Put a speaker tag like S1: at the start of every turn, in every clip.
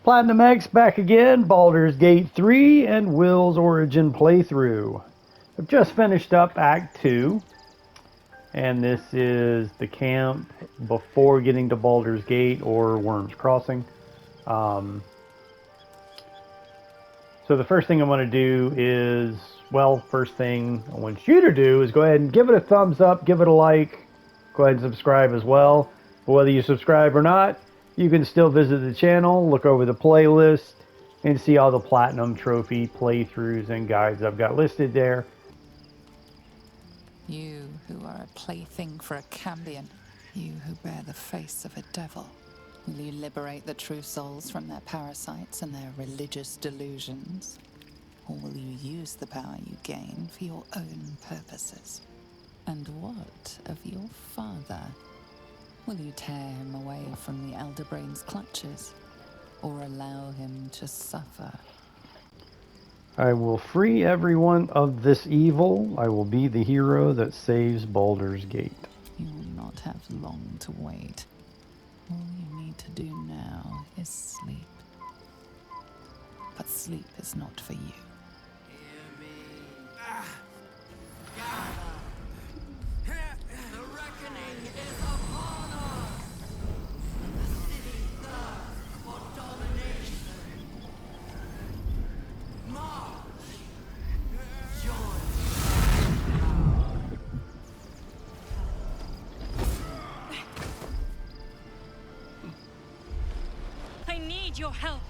S1: Platinum X back again, Baldur's Gate 3 and Wyll's Origin playthrough. I've just finished up Act 2, and this is the camp before getting to Baldur's Gate or Wyrm's Crossing. So the first thing I want to do is, well, first thing I want you to do is go ahead and give it a thumbs up, give it a like, go ahead and subscribe as well. But whether you subscribe or not, you can still visit the channel, look over the playlist, and see all the Platinum Trophy playthroughs and guides I've got listed there.
S2: You who are a plaything for a Cambion, you who bear the face of a devil, will you liberate the true souls from their parasites and their religious delusions? Or will you use the power you gain for your own purposes? And what of your father? Will you tear him away from the Elder Brain's clutches, or allow him to suffer?
S1: I will free everyone of this evil. I will be the hero that saves Baldur's Gate.
S2: You will not have long to wait. All you need to do now is sleep. But sleep is not for you.
S3: Hear me. The reckoning is upon us. The city thirsts for domination. March. Join.
S4: I need your help.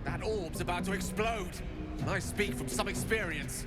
S5: That orb's about to explode. I speak from some experience.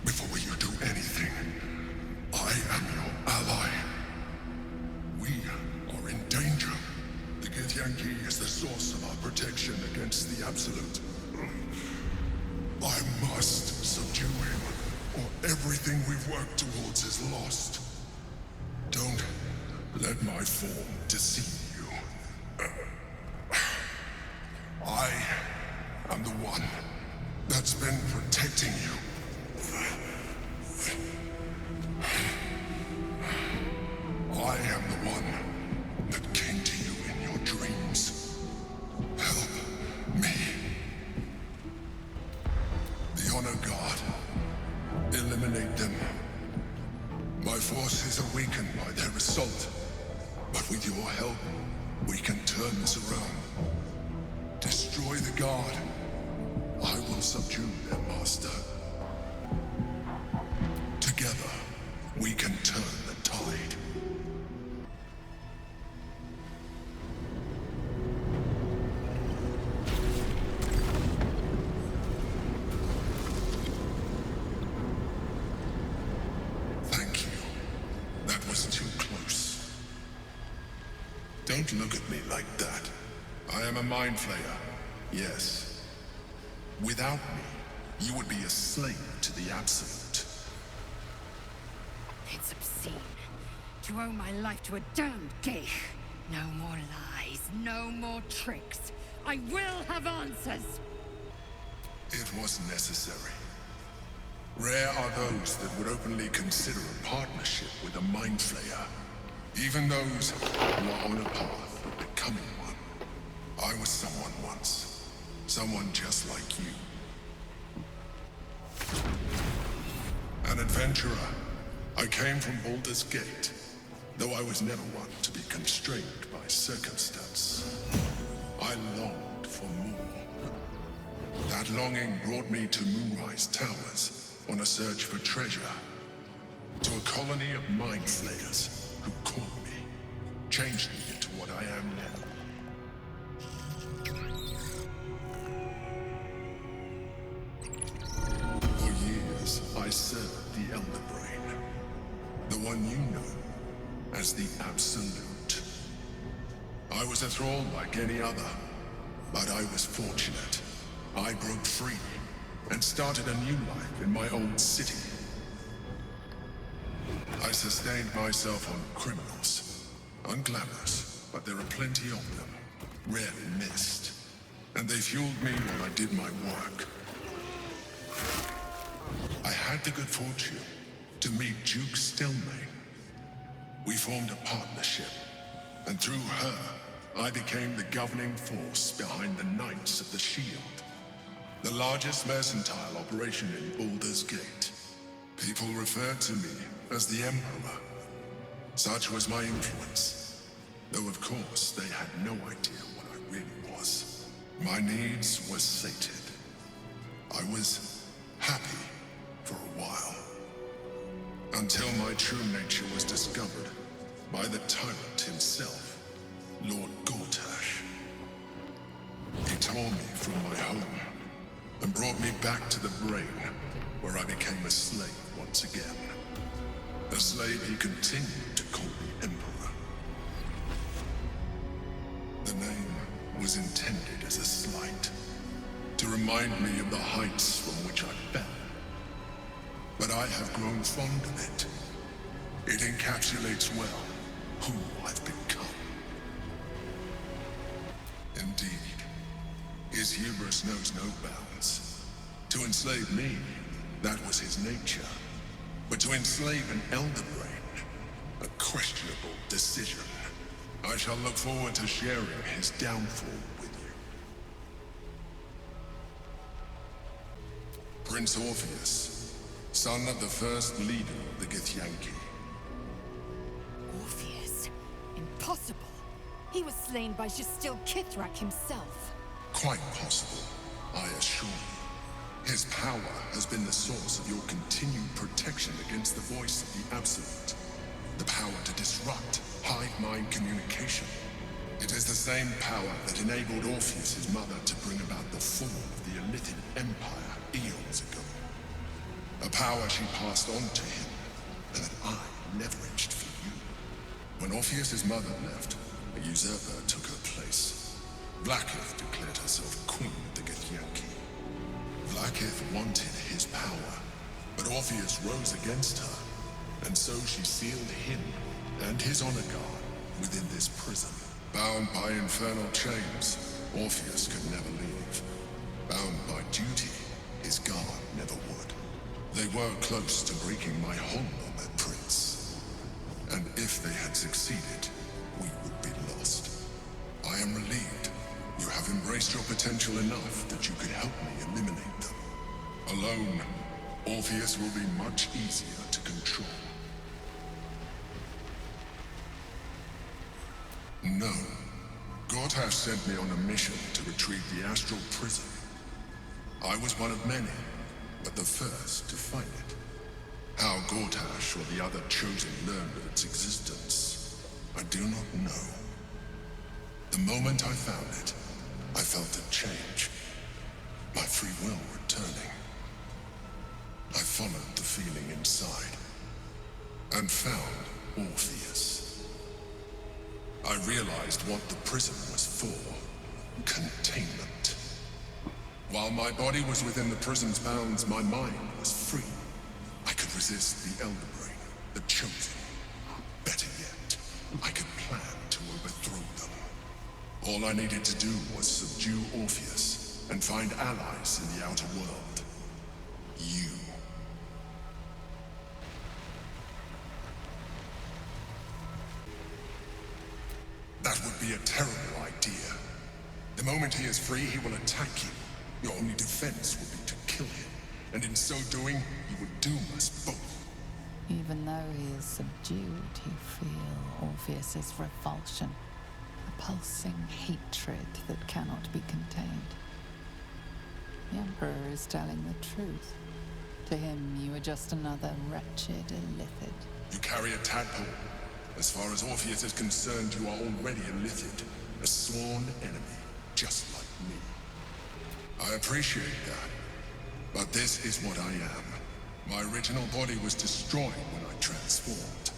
S6: Before you do anything, I am your ally. We are in danger. The Githyanki is the source of our protection against the Absolute. I must subdue him, or everything we've worked towards is lost. Don't let my form deceive you. I am the one that's been protecting you. I am the one that came to you in your dreams. Help me. The Honor Guard. Eliminate them. My force is awakened by their assault. But with your help, we can turn this around. Destroy the Guard. I will subdue their master. Together, we can turn the tide. Don't look at me like that. I am a mind flayer. Yes. Without me, you would be a slave to the Absolute.
S7: It's obscene. To owe my life to a damned geich. No more lies, no more tricks. I will have answers!
S6: It was necessary. Rare are those that would openly consider a partnership with a mind flayer. Even those who are on a path of becoming one. I was someone once. Someone just like you. An adventurer. I came from Baldur's Gate, though I was never one to be constrained by circumstance. I longed for more. That longing brought me to Moonrise Towers on a search for treasure. To a colony of mind flayers who caught me, changed me into what I am now. For years, I served the Elder Brain, the one you know as the Absolute. I was a thrall like any other, but I was fortunate. I broke free and started a new life in my old city. I sustained myself on criminals, unglamorous, but there are plenty of them, rarely missed, and they fueled me while I did my work. I had the good fortune to meet Duke Stillmain. We formed a partnership, and through her, I became the governing force behind the Knights of the Shield, the largest mercantile operation in Baldur's Gate. People referred to me as the Emperor. Such was my influence, though of course they had no idea what I really was. My needs were sated. I was happy for a while, until my true nature was discovered by the tyrant himself, Lord Gortash. He tore me from my home and brought me back to the Brain, where I became a slave once again. A slave he continued to call me Emperor. The name was intended as a slight, to remind me of the heights from which I fell. But I have grown fond of it. It encapsulates well who I've become. Indeed, his hubris knows no bounds. To enslave me, that was his nature. But to enslave an Elder Brain, a questionable decision. I shall look forward to sharing his downfall with you. Prince Orpheus, son of the first leader of the Githyanki.
S7: Orpheus? Impossible. He was slain by Justil Kithrak himself.
S6: Quite possible, I assure you. His power has been the source of your continued protection against the voice of the Absolute. The power to disrupt hive-mind communication. It is the same power that enabled Orpheus's mother to bring about the fall of the Elitid Empire eons ago. A power she passed on to him, and that I leveraged for you. When Orpheus's mother left, a usurper took her place. Blackith declared herself queen of the Githyanki. Blackith wanted his power, but Orpheus rose against her, and so she sealed him and his honor guard within this prison. Bound by infernal chains, Orpheus could never leave. Bound by duty, his guard never would. They were close to breaking my hold on that prince. And if they had succeeded, we would be lost. I am relieved. You have embraced your potential enough that you could help me eliminate them. Alone, Orpheus will be much easier to control. No. Gortash sent me on a mission to retrieve the astral prison. I was one of many, but the first to find it. How Gortash or the other chosen learned of its existence, I do not know. The moment I found it, I felt a change. My free will returning. I followed the feeling inside, and found Orpheus. I realized what the prison was for. Containment. While my body was within the prison's bounds, my mind was free. I could resist the Elder Brain, the Chosen. Better yet, I could plan to overthrow them. All I needed to do was subdue Orpheus and find allies in the outer world. You. That would be a terrible idea. The moment he is free, he will attack you. Your only defense would be to kill him, and in so doing, he would doom us both.
S2: Even though he is subdued, you feel Orpheus's revulsion, a pulsing hatred that cannot be contained. The Emperor is telling the truth. To him, you are just another wretched illithid.
S6: You carry a tadpole. As far as Orpheus is concerned, you are already a Lithid, a sworn enemy, just like me. I appreciate that, but this is what I am. My original body was destroyed when I transformed.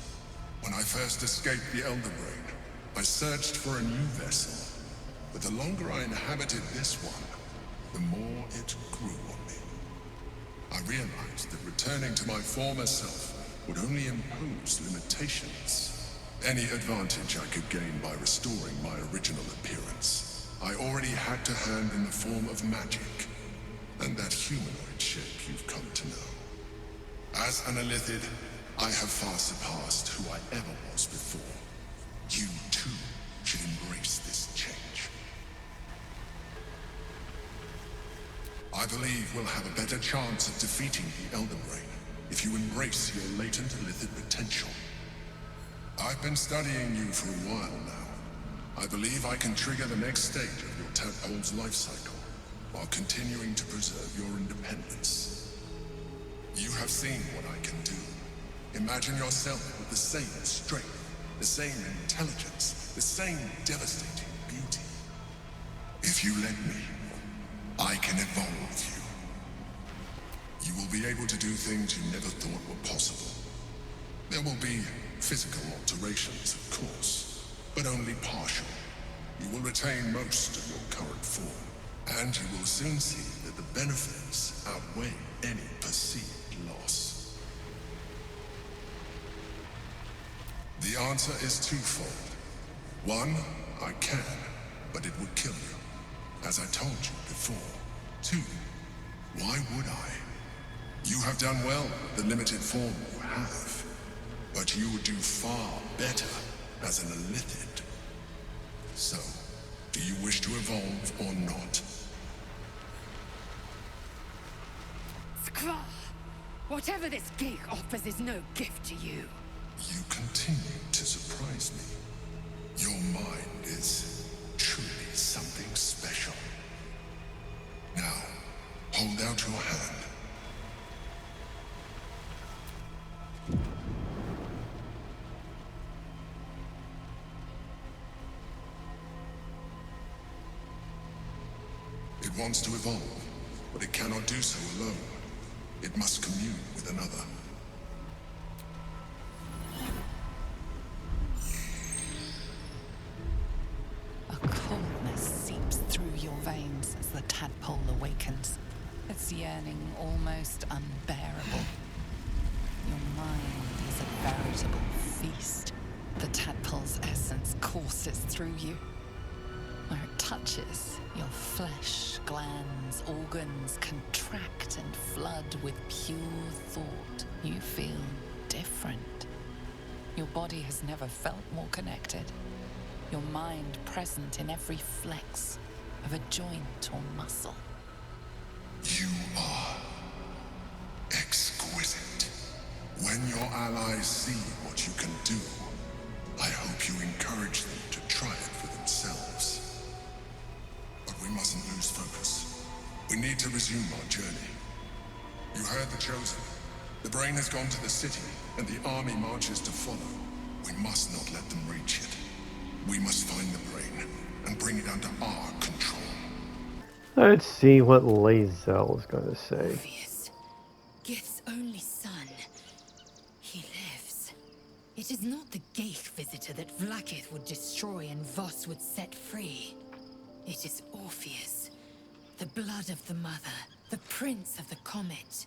S6: When I first escaped the Elder Brain, I searched for a new vessel, but the longer I inhabited this one, the more it grew on me. I realized that returning to my former self would only impose limitations. Any advantage I could gain by restoring my original appearance, I already had to hand in the form of magic, and that humanoid shape you've come to know. As an Illithid, I have far surpassed who I ever was before. You, too, should embrace this change. I believe we'll have a better chance of defeating the Elder Brain if you embrace your latent Illithid potential. I've been studying you for a while now. I believe I can trigger the next stage of your tadpole's life cycle, while continuing to preserve your independence. You have seen what I can do. Imagine yourself with the same strength, the same intelligence, the same devastating beauty. If you let me, I can evolve you. You will be able to do things you never thought were possible. There will be physical alterations, of course, but only partial. You will retain most of your current form, and you will soon see that the benefits outweigh any perceived loss. The answer is twofold. One, I can, but it would kill you, as I told you before. Two, why would I? You have done well with the limited form you have. But you would do far better as an Illithid. So, do you wish to evolve or not?
S7: Skvar! Whatever this gig offers is no gift to you.
S6: You continue to surprise me. Your mind is truly something special. Now, hold out your hand. It wants to evolve, but it cannot do so alone. It must commune with another.
S2: A coldness seeps through your veins as the tadpole awakens, its yearning almost unbearable. Your mind is a veritable feast. The tadpole's essence courses through you. Where it touches, your flesh, glands, organs contract and flood with pure thought. You feel different. Your body has never felt more connected. Your mind present in every flex of a joint or muscle.
S6: You are exquisite. When your allies see what you can do, I hope you encourage them to try it for themselves. But we mustn't lose focus. We need to resume our journey. You heard the Chosen. The brain has gone to the city, and the army marches to follow. We must not let them reach it. We must find the brain, and bring it under our control.
S1: Let's see what Lae'zel is going to say.
S7: Orpheus, Gith's only son. He lives. It is not the Geich visitor that Vlaakith would destroy and Voss would set free. It is Orpheus, the blood of the mother, the prince of the comet.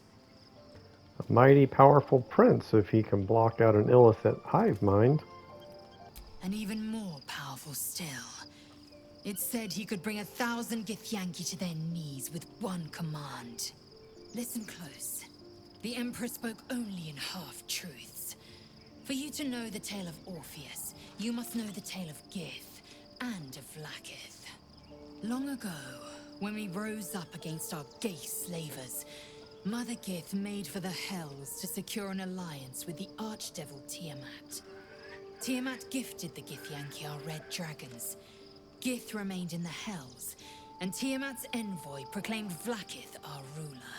S8: A mighty powerful prince if he can block out an illicit hive mind.
S7: And even more powerful still. It said he could bring 1,000 Githyanki to their knees with one command. Listen close. The Emperor spoke only in half-truths. For you to know the tale of Orpheus, you must know the tale of Gith and of Vlaakith. Long ago, when we rose up against our Geich slavers, Mother Gith made for the Hells to secure an alliance with the Archdevil Tiamat. Tiamat gifted the Githyanki our red dragons. Gith remained in the Hells, and Tiamat's envoy proclaimed Vlaakith our ruler.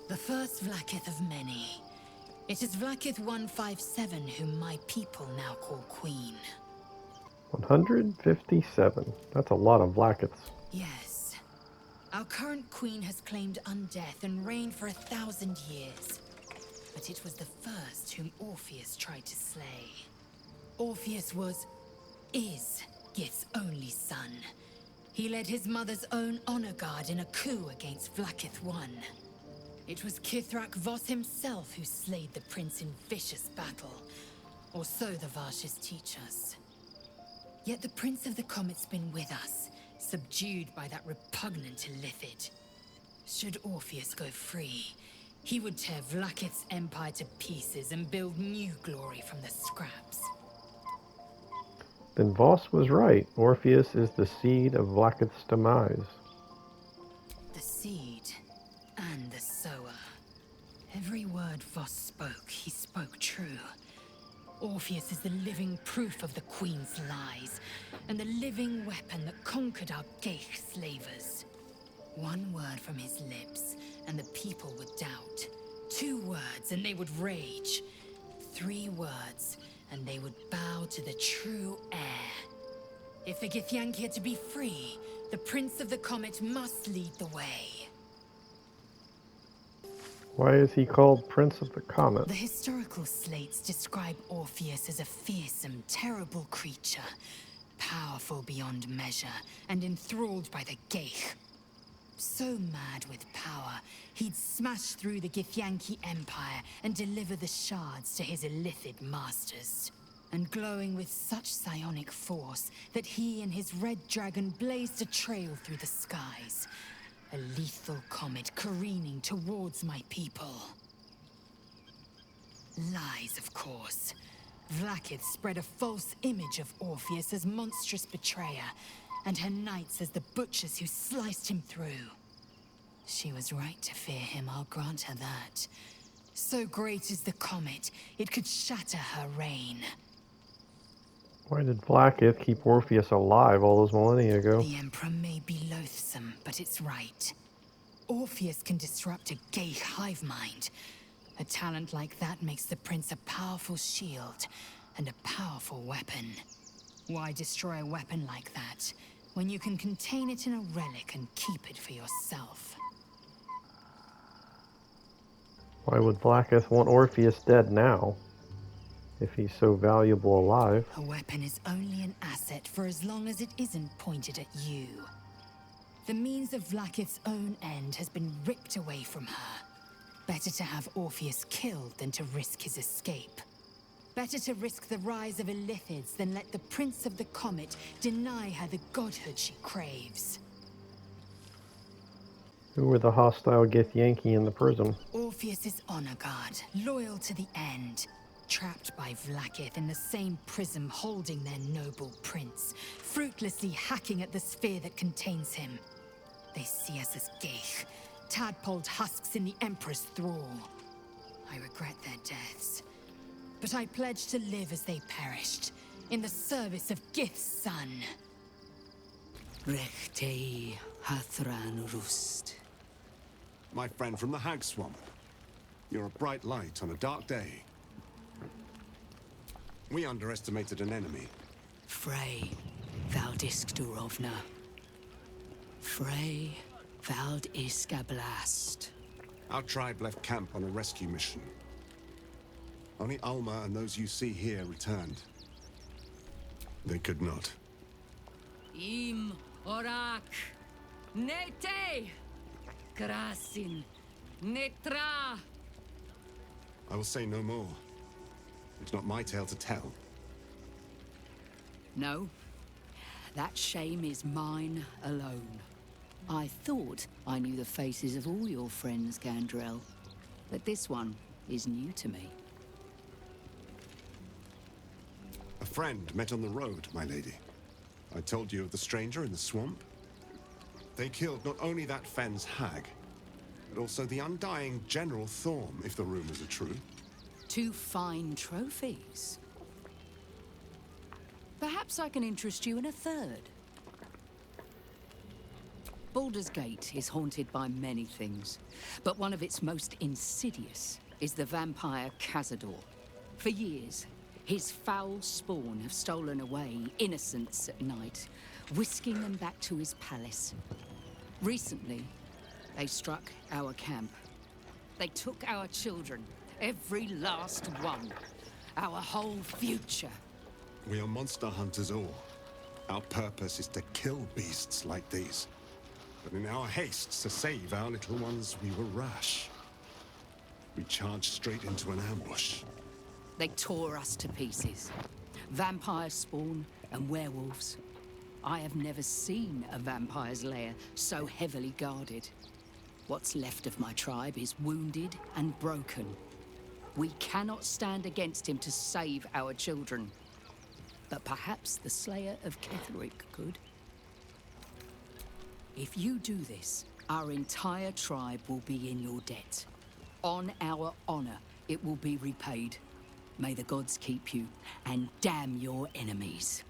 S7: The first Vlaakith of many. It is Vlaakith 157 whom my people now call Queen.
S8: 157. That's a lot of Vlaakiths.
S7: Yes. Our current queen has claimed undeath and reigned for 1,000 years. But it was the first whom Orpheus tried to slay. Orpheus is Gith's only son. He led his mother's own honor guard in a coup against Vlaakith I. It was Kithrak Voss himself who slayed the prince in vicious battle, or so the Varshas teach us. Yet the Prince of the Comet's been with us, subdued by that repugnant illithid. Should Orpheus go free, he would tear Vlaakith's empire to pieces and build new glory from the scraps.
S8: Then Voss was right. Orpheus is the seed of Vlaakith's demise.
S7: The seed and the sower. Every word Voss spoke, he spoke true. Orpheus is the living proof of the Queen's lies, and the living weapon that conquered our Geich slavers. One word from his lips, and the people would doubt. 2 words, and they would rage. 3 words, and they would bow to the true heir. If the Githyanki are to be free, the Prince of the Comet must lead the way.
S8: Why is he called Prince of the Comet?
S7: The historical slates describe Orpheus as a fearsome, terrible creature, powerful beyond measure, and enthralled by the Geich. So mad with power, he'd smash through the Githyanki Empire and deliver the shards to his illithid masters. And glowing with such psionic force that he and his red dragon blazed a trail through the skies. A lethal comet careening towards my people. Lies, of course. Vlaakith spread a false image of Orpheus as monstrous betrayer, and her knights as the butchers who sliced him through. She was right to fear him, I'll grant her that. So great is the comet, it could shatter her reign.
S8: Why did Vlaakith keep Orpheus alive all those millennia ago?
S7: The Emperor may be loathsome, but it's right. Orpheus can disrupt a Geich hive mind. A talent like that makes the Prince a powerful shield and a powerful weapon. Why destroy a weapon like that, when you can contain it in a relic and keep it for yourself?
S8: Why would Vlaakith want Orpheus dead now, if he's so valuable alive?
S7: A weapon is only an asset for as long as it isn't pointed at you. The means of Vlaakith's own end has been ripped away from her. Better to have Orpheus killed than to risk his escape. Better to risk the rise of illithids than let the Prince of the Comet deny her the godhood she craves.
S8: Who were the hostile Githyanki in the prison?
S7: Orpheus's honor guard, loyal to the end. Trapped by Vlaakith in the same prism holding their noble prince, fruitlessly hacking at the sphere that contains him. They see us as Geich, tadpoled husks in the Emperor's thrall. I regret their deaths, but I pledge to live as they perished, in the service of Gith's son.
S3: Rechtei Hathran Rust.
S9: My friend from the Hag Swamp. You're a bright light on a dark day. We underestimated an enemy.
S3: Frey, Vald Iskdurovna. Frey, Vald Iskablast.
S9: Our tribe left camp on a rescue mission. Only Alma and those you see here returned. They could not.
S3: Im orak. Nete. Krasin. Netra.
S9: I will say no more. It's not my tale to tell.
S3: No. That shame is mine alone. I thought I knew the faces of all your friends, Gandrel. But this one is new to me.
S9: A friend met on the road, my lady. I told you of the stranger in the swamp. They killed not only that fen's hag, but also the undying General Thorm, if the rumors are true.
S3: 2 fine trophies. Perhaps I can interest you in a third. Baldur's Gate is haunted by many things, but one of its most insidious is the vampire Cazador. For years, his foul spawn have stolen away innocents at night, whisking them back to his palace. Recently, they struck our camp. They took our children, every last one, our whole future.
S9: We are monster hunters all. Our purpose is to kill beasts like these. But in our haste to save our little ones, we were rash. We charged straight into an ambush.
S3: They tore us to pieces. Vampire spawn and werewolves. I have never seen a vampire's lair so heavily guarded. What's left of my tribe is wounded and broken. We cannot stand against him to save our children. But perhaps the Slayer of Ketherick could. If you do this, our entire tribe will be in your debt. On our honor, it will be repaid. May the gods keep you, and damn your enemies.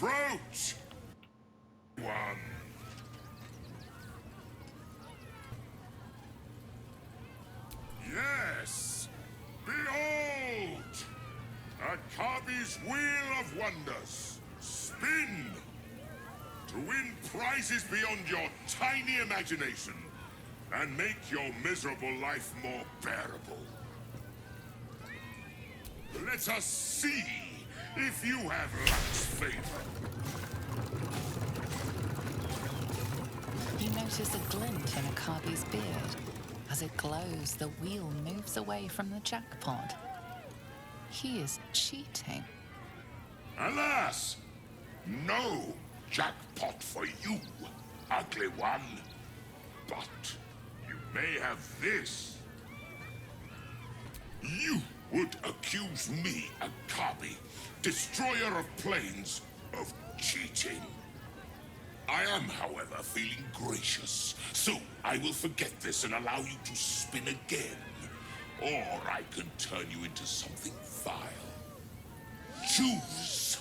S6: Approach! One. Yes! Behold! Akabi's Wheel of Wonders. Spin! To win prizes beyond your tiny imagination and make your miserable life more bearable. Let us see if you have luck's favor.
S2: You notice a glint in Akabi's beard. As it glows, the wheel moves away from the jackpot. He is cheating.
S6: Alas! No jackpot for you, ugly one. But you may have this. You would accuse me, Akabi, destroyer of planes, of cheating. I am, however, feeling gracious, so I will forget this and allow you to spin again. Or I can turn you into something vile. Choose!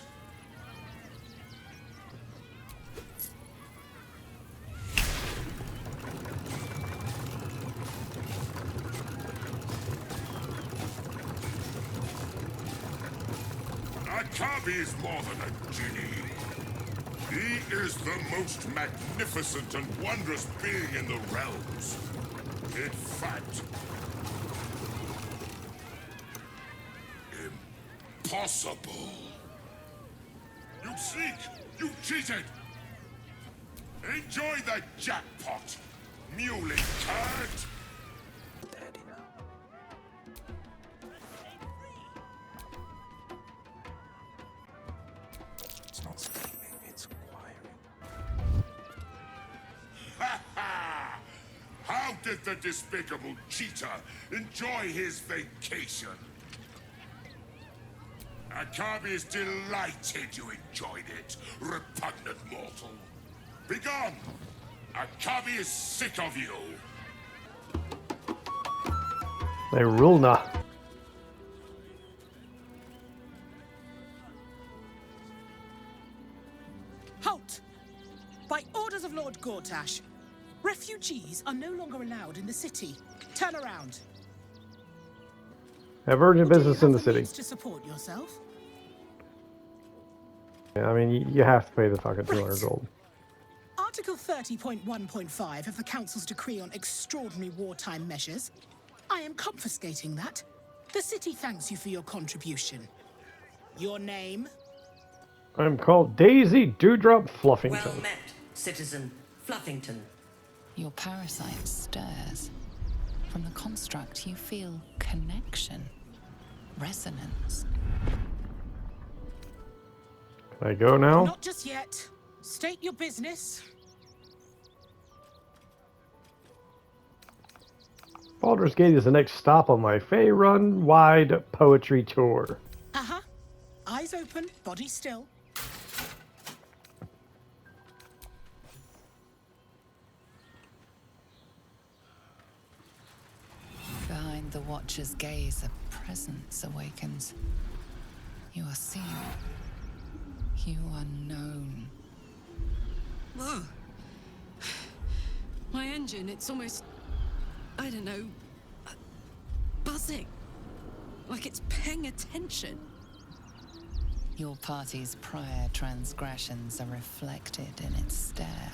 S6: Akabi is more than a genie. He is the most magnificent and wondrous being in the realms. In fact, impossible. You sneak! You cheated! Enjoy the jackpot, muley card!
S9: It's not screaming, it's acquiring.
S6: Ha ha! How did the despicable cheater enjoy his vacation? Akabi is delighted you enjoyed it, repugnant mortal. Begone! Akabi is sick of you.
S8: They rule not.
S10: Halt! By orders of Lord Gortash, refugees are no longer allowed in the city. Turn around.
S8: Have urgent
S10: Do you
S8: business
S10: have
S8: in the city.
S10: means to support yourself?
S8: Yeah, I mean, you have to pay the fucking 200
S10: Right.
S8: gold.
S10: Article 30.1.5 of the Council's Decree on Extraordinary Wartime Measures. I am confiscating that. The city thanks you for your contribution. Your name?
S8: I'm called Daisy Dewdrop Fluffington.
S11: Well met, Citizen Fluffington.
S2: Your parasite stirs. From the construct, you feel connection, resonance.
S8: Can I go now?
S10: Not just yet. State your business.
S8: Baldur's Gate is the next stop on my Fey Run wide poetry tour.
S10: Uh-huh. Eyes open, body still.
S2: Behind the Watcher's gaze, a presence awakens. You are seen. You are known.
S12: Whoa. My engine, it's almost, I don't know, buzzing. Like it's paying attention.
S2: Your party's prior transgressions are reflected in its stare,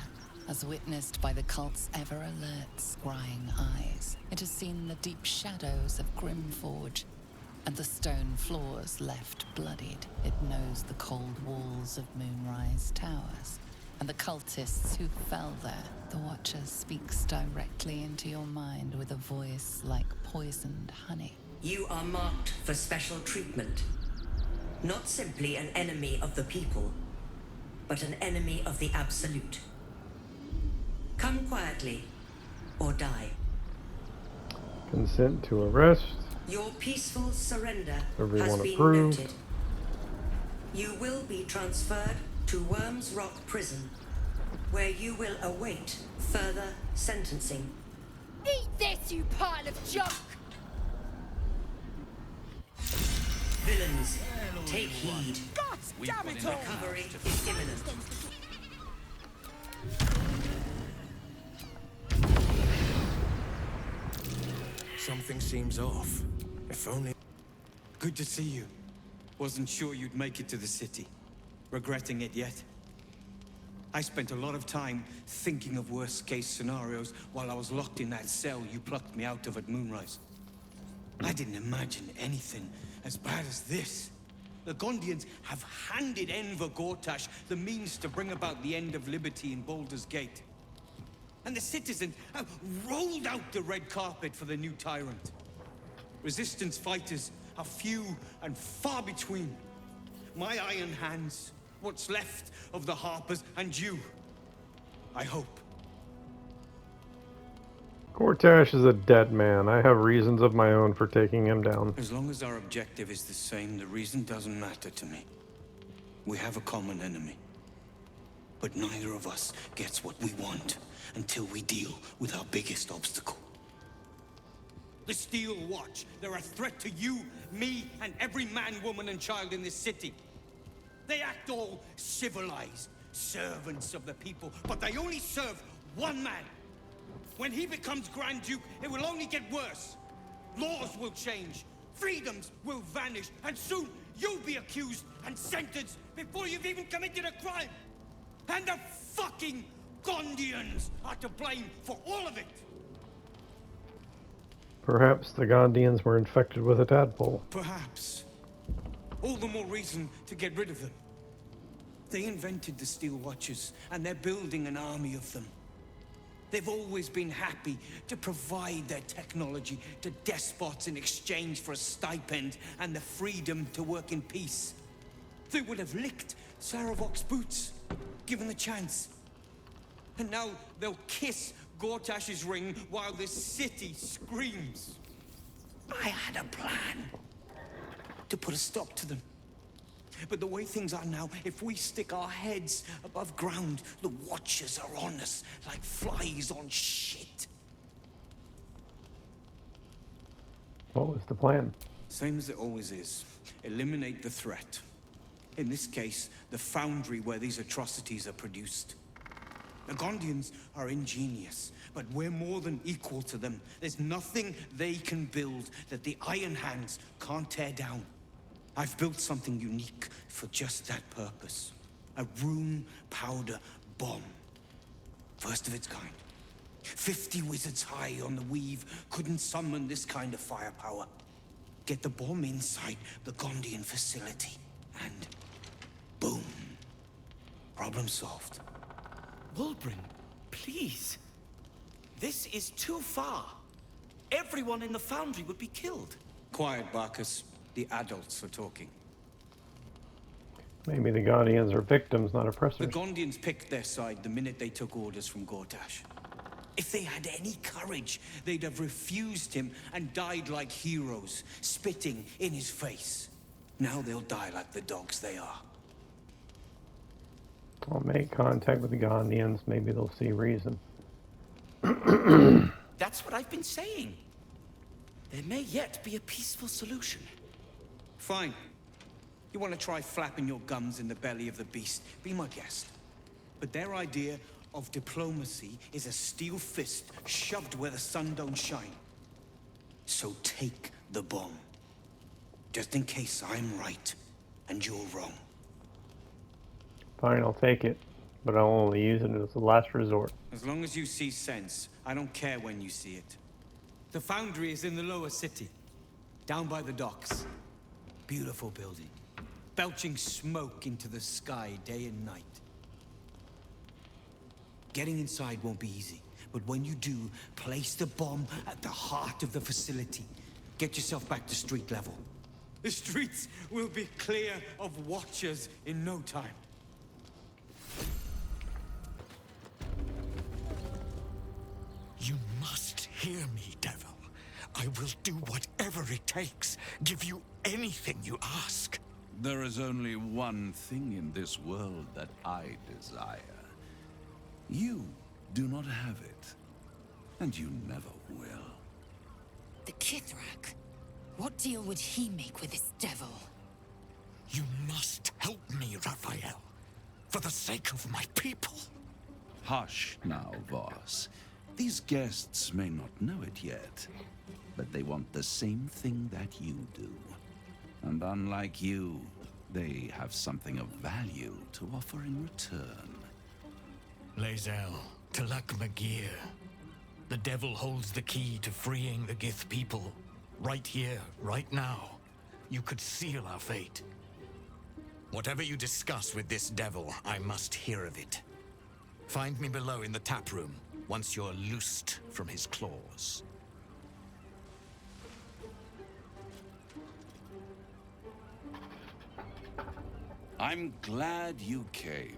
S2: as witnessed by the cult's ever-alert, scrying eyes. It has seen the deep shadows of Grimforge, and the stone floors left bloodied. It knows the cold walls of Moonrise Towers, and the cultists who fell there. The Watcher speaks directly into your mind with a voice like poisoned honey.
S11: You are marked for special treatment. Not simply an enemy of the people, but an enemy of the Absolute. Come quietly, or die.
S8: Consent to arrest.
S11: Your peaceful surrender
S8: Everyone
S11: has been
S8: approved.
S11: noted. You will be transferred to Wyrm's Rock Prison, where you will await further sentencing.
S7: Eat this, you pile of junk!
S11: Villains, take heed.
S10: God damn it all!
S11: Recovery is imminent.
S13: Something seems off. If only...
S14: Good to see you. Wasn't sure you'd make it to the city. Regretting it yet? I spent a lot of time thinking of worst-case scenarios while I was locked in that cell you plucked me out of at Moonrise. I didn't imagine anything as bad as this. The Gondians have handed Enver Gortash the means to bring about the end of liberty in Baldur's Gate. And the citizens have rolled out the red carpet for the new tyrant. Resistance fighters are few and far between. My iron hands, what's left of the Harpers, and you. I hope.
S8: Gortash is a dead man. I have reasons of my own for taking him down.
S14: As long as our objective is the same, the reason doesn't matter to me. We have a common enemy. But neither of us gets what we want until we deal with our biggest obstacle. The Steel Watch. They're a threat to you, me, and every man, woman, and child in this city. They act all civilized, servants of the people, but they only serve one man. When he becomes Grand Duke, it will only get worse. Laws will change, freedoms will vanish, and soon you'll be accused and sentenced before you've even committed a crime. And the fucking Gondians are to blame for all of it.
S8: Perhaps the Gondians were infected with a tadpole.
S14: Perhaps. All the more reason to get rid of them. They invented the Steel Watchers, and they're building an army of them. They've always been happy to provide their technology to despots in exchange for a stipend and the freedom to work in peace. They would have licked Saravok's boots, given the chance. And now they'll kiss Gortash's ring while this city screams. I had a plan to put a stop to them. But the way things are now, if we stick our heads above ground, the Watchers are on us like flies on shit.
S1: What was the plan?
S14: Same as it always is. Eliminate the threat. In this case, the foundry where these atrocities are produced. The Gondians are ingenious, but we're more than equal to them. There's nothing they can build that the Iron Hands can't tear down. I've built something unique for just that purpose. A rune powder bomb. First of its kind. 50 wizards high on the weave couldn't summon this kind of firepower. Get the bomb inside the Gondian facility, and boom. Problem solved.
S15: Wyrm, please. This is too far. Everyone in the foundry would be killed.
S14: Quiet, Barkus. The adults are talking.
S8: Maybe the Guardians are victims, not
S14: The
S8: oppressors.
S14: Gondians picked their side the minute they took orders from Gortash. If they had any courage, they'd have refused him and died like heroes, spitting in his face. Now they'll die like the dogs they are.
S8: I'll make contact with the Guardians. Maybe they'll see reason.
S15: That's what I've been saying. There may yet be a peaceful solution.
S14: Fine. You want to try flapping your gums in the belly of the beast? Be my guest. But their idea of diplomacy is a steel fist shoved where the sun don't shine. So take the bomb. Just in case I'm right and you're wrong.
S8: Fine, I'll take it. But I'll only use it as a last resort.
S14: As long as you see sense, I don't care when you see it. The foundry is in the lower city, down by the docks. Beautiful building, belching smoke into the sky day and night. Getting inside won't be easy, but when you do, place the bomb at the heart of the facility. Get yourself back to street level. The streets will be clear of Watchers in no time.
S16: You must hear me, Devil. I will do whatever it takes. Give you anything you ask.
S17: There is only one thing in this world that I desire. You do not have it, and you never will.
S7: The Kithrak. What deal would he make with this devil?
S16: You must help me, Raphael. For the sake of my people.
S17: Hush now, Voss. These guests may not know it yet, but they want the same thing that you do. And unlike you, they have something of value to offer in return.
S16: Lae'zel, Talak Magir. The devil holds the key to freeing the Gith people. Right here, right now. You could seal our fate. Whatever you discuss with this devil, I must hear of it. Find me below in the tap room, once you're loosed from his claws.
S17: I'm glad you came.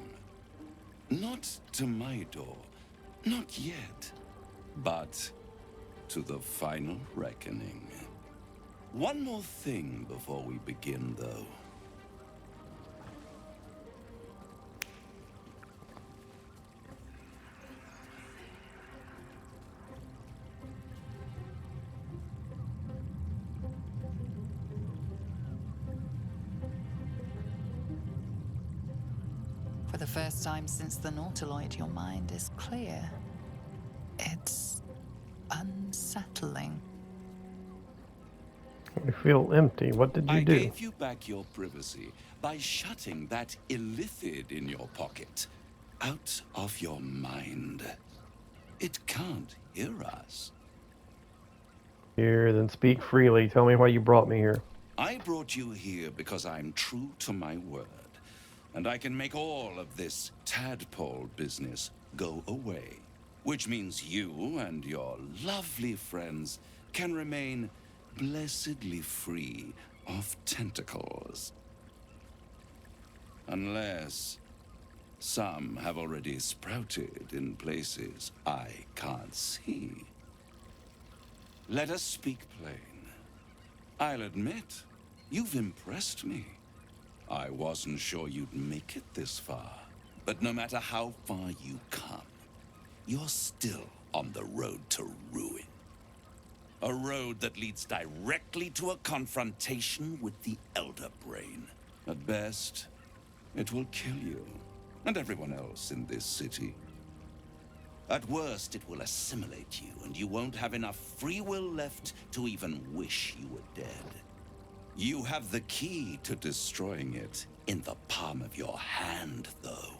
S17: Not to my door, not yet, but to the final reckoning. One more thing before we begin, though.
S2: For the first time since the Nautiloid, your mind is clear. It's unsettling.
S8: I feel empty. What did you
S17: I
S8: do?
S17: gave you back your privacy by shutting that illithid in your pocket out of your mind. It can't hear us.
S8: Here, then speak freely. Tell me why you brought me here.
S17: I brought you here because I'm true to my word. And I can make all of this tadpole business go away. Which means you and your lovely friends can remain blessedly free of tentacles. Unless some have already sprouted in places I can't see. Let us speak plain. I'll admit, you've impressed me. I wasn't sure you'd make it this far. But no matter how far you come, you're still on the road to ruin. A road that leads directly to a confrontation with the Elder Brain. At best, it will kill you, and everyone else in this city. At worst, it will assimilate you, and you won't have enough free will left to even wish you were dead. You have the key to destroying it in the palm of your hand, though.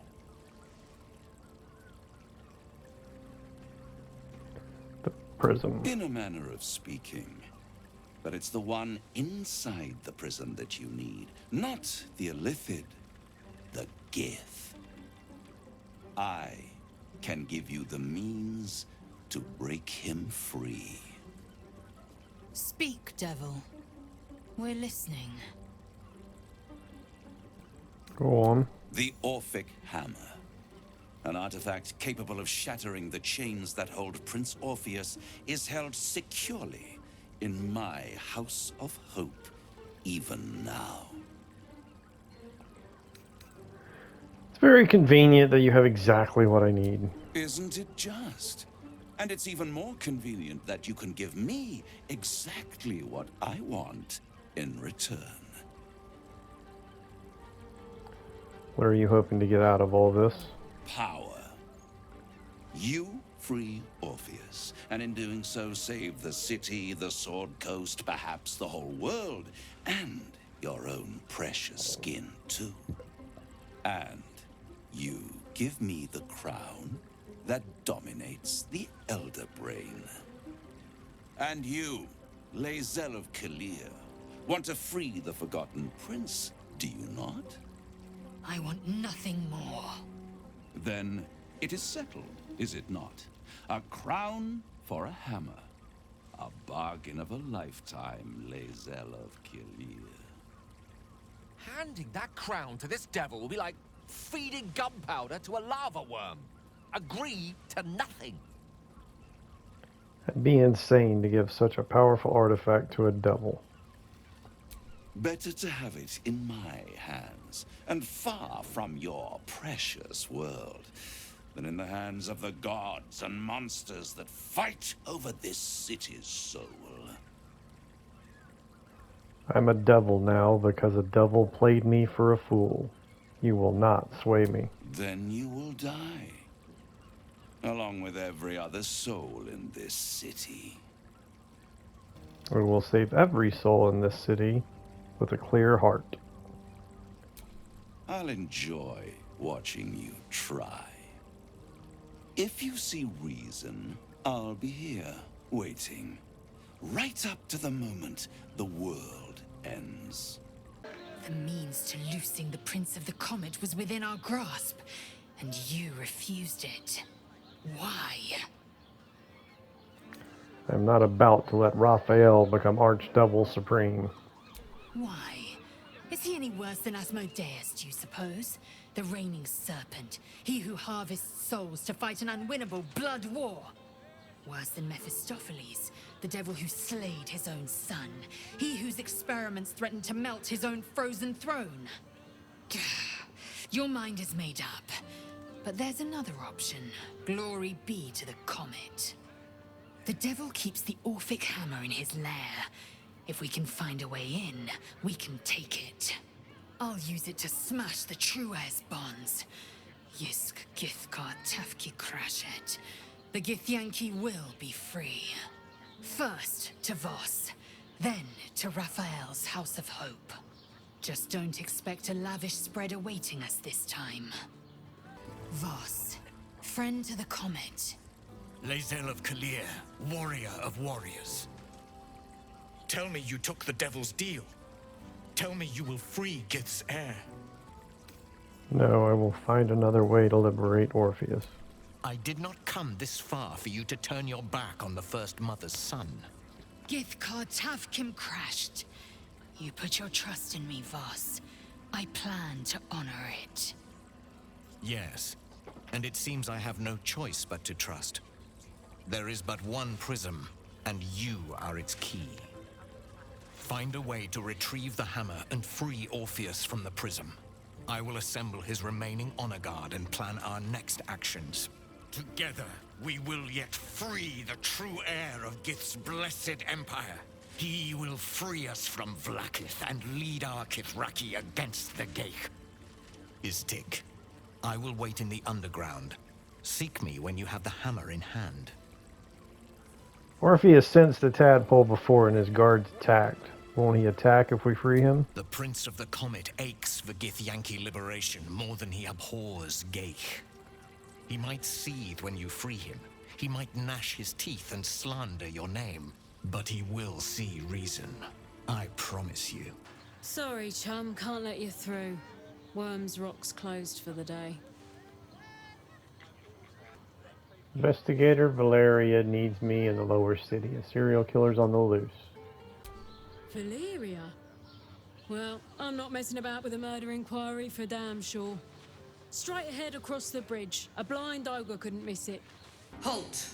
S8: Prism.
S17: In a manner of speaking. But it's the one inside the prison that you need, not the Illithid, the Gith. I can give you the means to break him free.
S7: Speak, devil. We're listening.
S8: Go on.
S17: The Orphic Hammer. An artifact capable of shattering the chains that hold Prince Orpheus is held securely in my House of Hope, even now.
S8: It's very convenient that you have exactly what I need.
S17: Isn't it just? And it's even more convenient that you can give me exactly what I want in return.
S8: What are you hoping to get out of all this?
S17: Power. You free Orpheus, and in doing so save the city, the Sword Coast, perhaps the whole world, and your own precious skin too. And you give me the crown that dominates the Elder Brain. And you, Lae'zel of Kalir, want to free the Forgotten Prince, do you not?
S7: I want nothing more.
S17: Then it is settled, is it not? A crown for a hammer. A bargain of a lifetime, Lae'zel of Kalir.
S5: Handing that crown to this devil will be like feeding gunpowder to a lava worm. Agree to nothing.
S8: It'd be insane to give such a powerful artifact to a devil.
S17: Better to have it in my hands, and far from your precious world, than in the hands of the gods and monsters that fight over this city's soul.
S8: I'm a devil now because a devil played me for a fool. You will not sway me.
S17: Then you will die, along with every other soul in this city.
S8: We will save every soul in this city with a clear heart.
S17: I'll enjoy watching you try. If you see reason, I'll be here, waiting, right up to the moment the world ends.
S7: The means to loosing the Prince of the Comet was within our grasp, and you refused it. Why?
S8: I'm not about to let Raphael become Archdevil Supreme.
S7: Why? Is he any worse than Asmodeus, do you suppose? The reigning serpent, he who harvests souls to fight an unwinnable blood war. Worse than Mephistopheles, the devil who slayed his own son. He whose experiments threatened to melt his own frozen throne. Your mind is made up. But there's another option. Glory be to the comet. The devil keeps the Orphic hammer in his lair. If we can find a way in, we can take it. I'll use it to smash the true heirs' bonds. Yisk Githkar Tafki Crashet. The Githyanki will be free. First to Voss, then to Raphael's House of Hope. Just don't expect a lavish spread awaiting us this time. Voss, friend to the comet.
S16: Lae'zel of Kalir, warrior of warriors. Tell me you took the devil's deal. Tell me you will free Gith's heir.
S8: No, I will find another way to liberate Orpheus.
S16: I did not come this far for you to turn your back on the First Mother's son.
S7: Githkar Tavkim crashed. You put your trust in me, Voss. I plan to honor it.
S16: Yes, and it seems I have no choice but to trust. There is but one prism, and you are its key. Find a way to retrieve the hammer and free Orpheus from the prism. I will assemble his remaining honor guard and plan our next actions. Together, we will yet free the true heir of Gith's blessed empire. He will free us from Vlaakith and lead our Kithraki against the Geich. Istik, I will wait in the underground. Seek me when you have the hammer in hand.
S8: Orpheus sensed the tadpole before and his guards attacked. Won't he attack if we free him?
S16: The Prince of the Comet aches for Githyanki liberation more than he abhors Geich. He might seethe when you free him. He might gnash his teeth and slander your name. But he will see reason. I promise you.
S18: Sorry, chum, can't let you through. Wyrm's Rock's closed for the day.
S8: Investigator Valeria needs me in the lower city. A serial killer's on the loose.
S18: Valeria? Well, I'm not messing about with a murder inquiry for damn sure. Straight ahead across the bridge. A blind ogre couldn't miss it.
S11: Halt!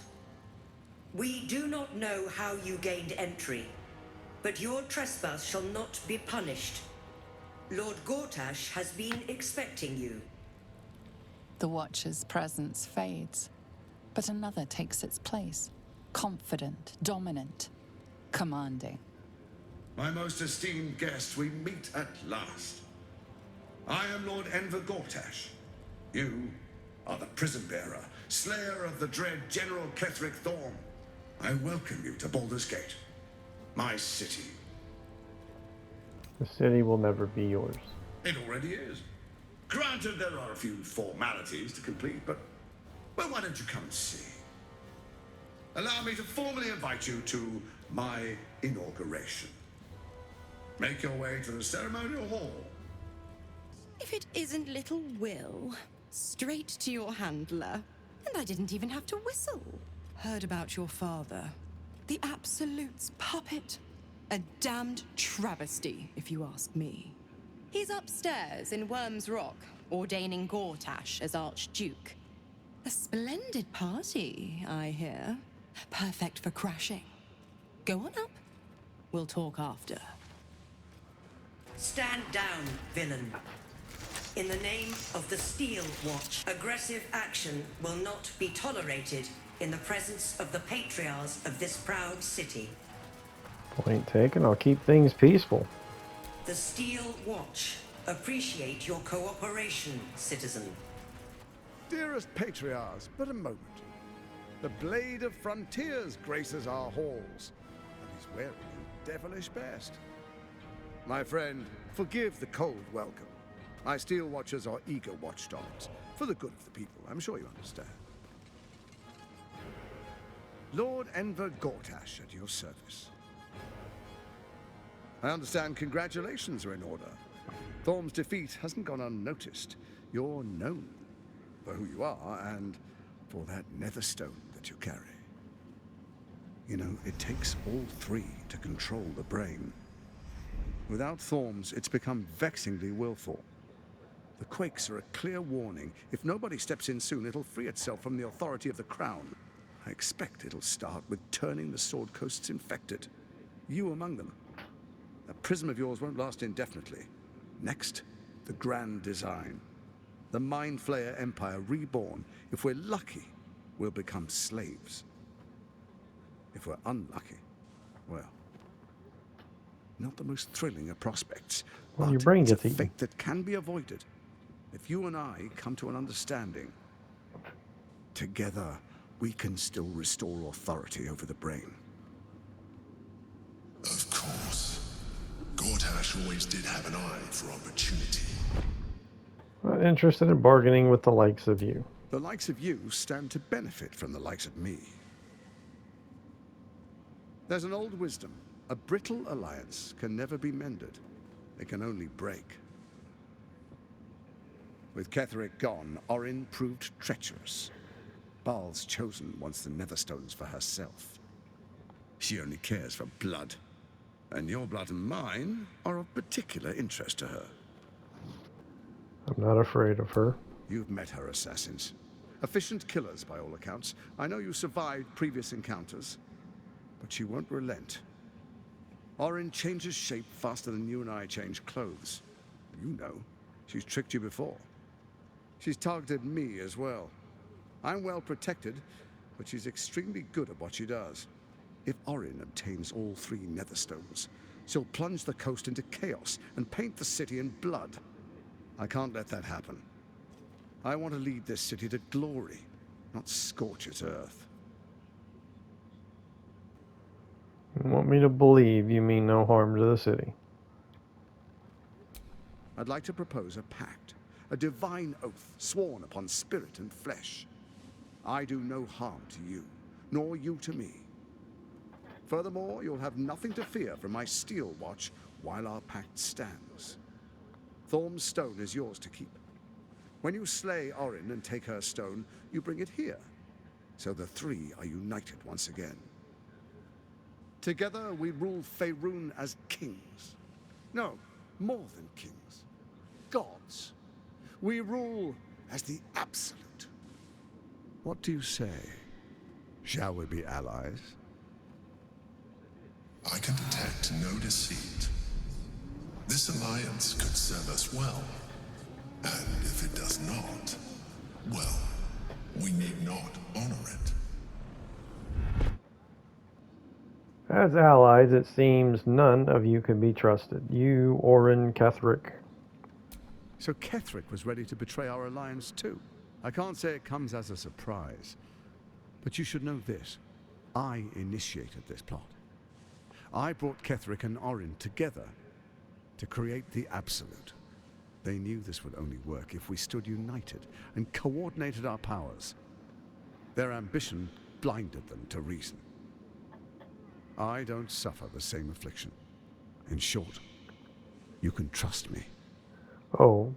S11: We do not know how you gained entry, but your trespass shall not be punished. Lord Gortash has been expecting you.
S2: The Watcher's presence fades, but another takes its place. Confident, dominant, commanding.
S6: My most esteemed guest, we meet at last. I am Lord Enver Gortash. You are the prison bearer, slayer of the dread General Ketheric Thorm. I welcome you to Baldur's Gate, my city.
S8: The city will never be yours.
S6: It already is. Granted, there are a few formalities to complete, but, well, why don't you come and see? Allow me to formally invite you to my inauguration. Make your way to the ceremonial hall.
S19: If it isn't little Wyll, straight to your handler, and I didn't even have to whistle. Heard about your father. The Absolute's puppet. A damned travesty, if you ask me. He's upstairs in Wyrm's Rock, ordaining Gortash as Archduke. A splendid party, I hear. Perfect for crashing. Go on up. We'll talk after.
S11: Stand down, villain. In the name of the Steel Watch, aggressive action will not be tolerated in the presence of the patriarchs of this proud city.
S8: Point taken. I'll keep things peaceful.
S11: The Steel Watch appreciate your cooperation, citizen.
S20: Dearest patriarchs, but a moment. The Blade of Frontiers graces our halls, and he's wearing his devilish best. My friend, forgive the cold welcome. My Steel Watchers are eager watchdogs, for the good of the people, I'm sure you understand. Lord Enver Gortash at your service. I understand congratulations are in order. Thorm's defeat hasn't gone unnoticed. You're known for who you are and for that netherstone that you carry. You know, it takes all three to control the brain. Without Thorm's, it's become vexingly willful. The quakes are a clear warning. If nobody steps in soon, it'll free itself from the authority of the Crown. I expect it'll start with turning the Sword Coasts infected. You among them. That prism of yours won't last indefinitely. Next, the grand design. The Mind Flayer Empire reborn. If we're lucky, we'll become slaves. If we're unlucky, well, not the most thrilling of prospects.
S8: Well,
S20: but
S8: your brain
S20: it's a
S8: gets eaten.
S20: fate that can be avoided. If you and I come to an understanding, together we can still restore authority over the brain.
S6: Of course. Gortash always did have an eye for opportunity.
S8: Not interested in bargaining with the likes of you.
S20: The likes of you stand to benefit from the likes of me. There's an old wisdom. A brittle alliance can never be mended. It can only break. With Ketheric gone, Orin proved treacherous. Baal's chosen wants the Netherstones for herself. She only cares for blood. And your blood and mine are of particular interest to her.
S8: I'm not afraid of her.
S20: You've met her assassins. Efficient killers, by all accounts. I know you survived previous encounters, but she won't relent. Orin changes shape faster than you and I change clothes. You know, she's tricked you before. She's targeted me as well. I'm well protected, but she's extremely good at what she does. If Orin obtains all 3 netherstones, she'll plunge the coast into chaos and paint the city in blood. I can't let that happen. I want to lead this city to glory, not scorch its earth.
S8: You want me to believe you mean no harm to the city?
S20: I'd like to propose a pact, a divine oath sworn upon spirit and flesh. I do no harm to you, nor you to me. Furthermore, you'll have nothing to fear from my steel watch while our pact stands. Thorm's stone is yours to keep. When you slay Orin and take her stone, you bring it here, so the 3 are united once again. Together we rule Faerun as kings. No, more than kings. Gods. We rule as the Absolute. What do you say? Shall we be allies?
S6: I can detect no deceit. This alliance could serve us well. And if it does not, well, we need not honor it.
S8: As allies, it seems none of you can be trusted. You, Orin, Ketherick.
S20: So Ketherick was ready to betray our alliance too. I can't say it comes as a surprise. But you should know this. I initiated this plot. I brought Ketherick and Orin together to create the Absolute. They knew this would only work if we stood united and coordinated our powers. Their ambition blinded them to reason. I don't suffer the same affliction. In short, you can trust me.
S8: Oh,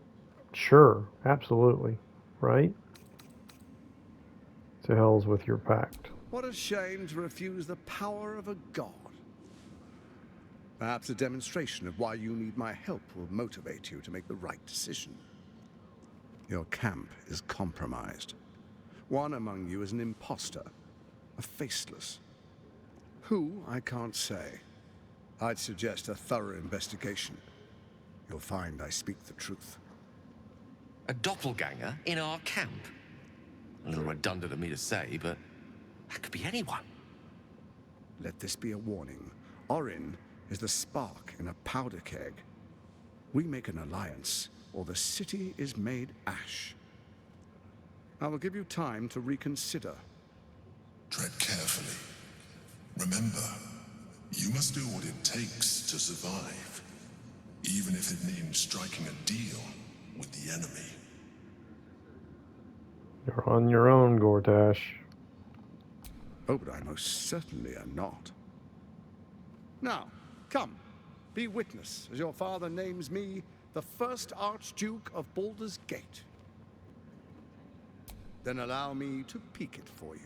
S8: sure, absolutely, right? To hell's with your pact.
S20: What a shame to refuse the power of a god. Perhaps a demonstration of why you need my help will motivate you to make the right decision. Your camp is compromised. One among you is an imposter, a faceless. Who, I can't say. I'd suggest a thorough investigation. You'll find I speak the truth.
S5: A doppelganger in our camp? A little redundant of me to say, but that could be anyone.
S20: Let this be a warning. Orin is the spark in a powder keg. We make an alliance, or the city is made ash. I will give you time to reconsider.
S6: Tread carefully. Remember, you must do what it takes to survive, even if it means striking a deal with the enemy.
S8: You're on your own, Gortash.
S20: Oh, but I most certainly am not. Now, come, be witness as your father names me the first Archduke of Baldur's Gate. Then allow me to peek it for you.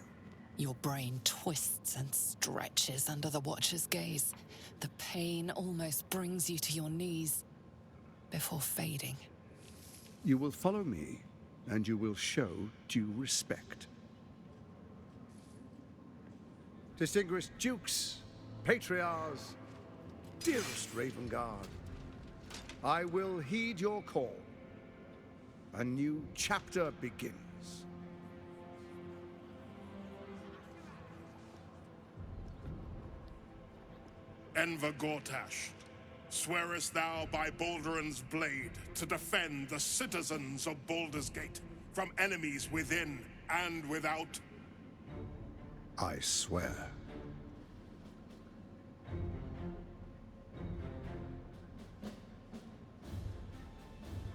S2: Your brain twists and stretches under the Watcher's gaze. The pain almost brings you to your knees before fading.
S20: You will follow me, and you will show due respect. Distinguished dukes, patriarchs, dearest Ravengard, I will heed your call. A new chapter begins.
S21: Enver Gortash, swearest thou by Balduran's blade to defend the citizens of Baldur's Gate from enemies within and without?
S20: I swear.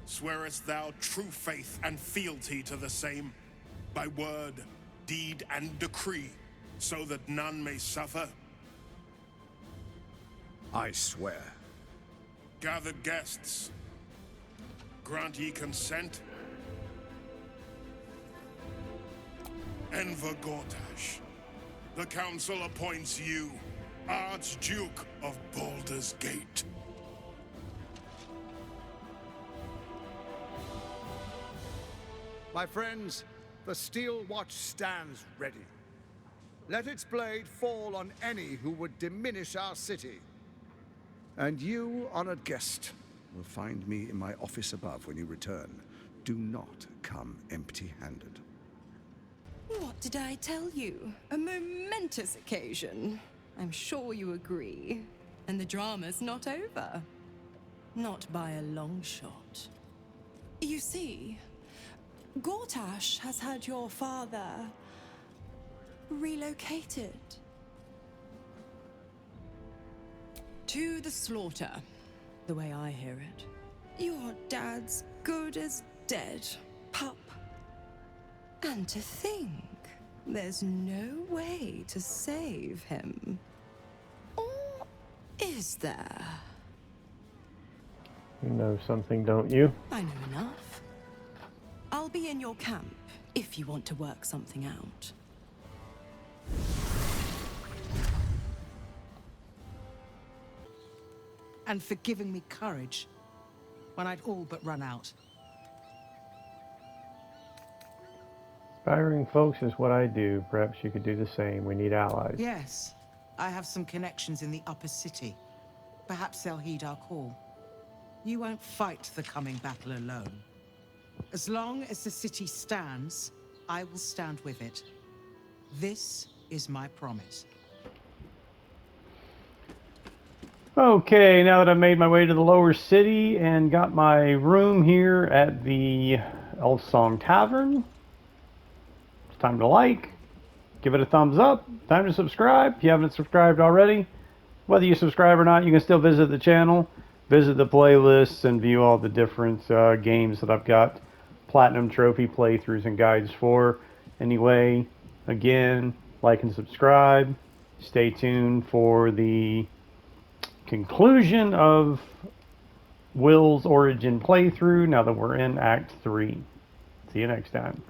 S21: Swearest thou true faith and fealty to the same, by word, deed, and decree, so that none may suffer?
S20: I swear.
S21: Gathered guests, grant ye consent? Enver Gortash, the council appoints you Archduke of Baldur's Gate.
S20: My friends, the Steel Watch stands ready. Let its blade fall on any who would diminish our city. And you, honored guest, will find me in my office above when you return. Do not come empty-handed.
S19: What did I tell you? A momentous occasion. I'm sure you agree. And the drama's not over. Not by a long shot. You see, Gortash has had your father relocated. To the slaughter, the way I hear it. Your dad's good as dead, pup. And to think, there's no way to save him. Or is there?
S8: You know something, don't you?
S19: I know enough. I'll be in your camp if you want to work something out.
S4: And for giving me courage when I'd all but run out.
S8: Inspiring folks is what I do. Perhaps you could do the same. We need allies.
S4: Yes, I have some connections in the upper city. Perhaps they'll heed our call. You won't fight the coming battle alone. As long as the city stands, I will stand with it. This is my promise.
S1: Okay, now that I've made my way to the lower city and got my room here at the Elf Song Tavern, it's time to like, give it a thumbs up, time to subscribe if you haven't subscribed already. Whether you subscribe or not, you can still visit the channel, visit the playlists, and view all the different games that I've got Platinum Trophy playthroughs and guides for. Anyway, again, like and subscribe. Stay tuned for the conclusion of Wyll's origin playthrough now that we're in Act 3. See you next time.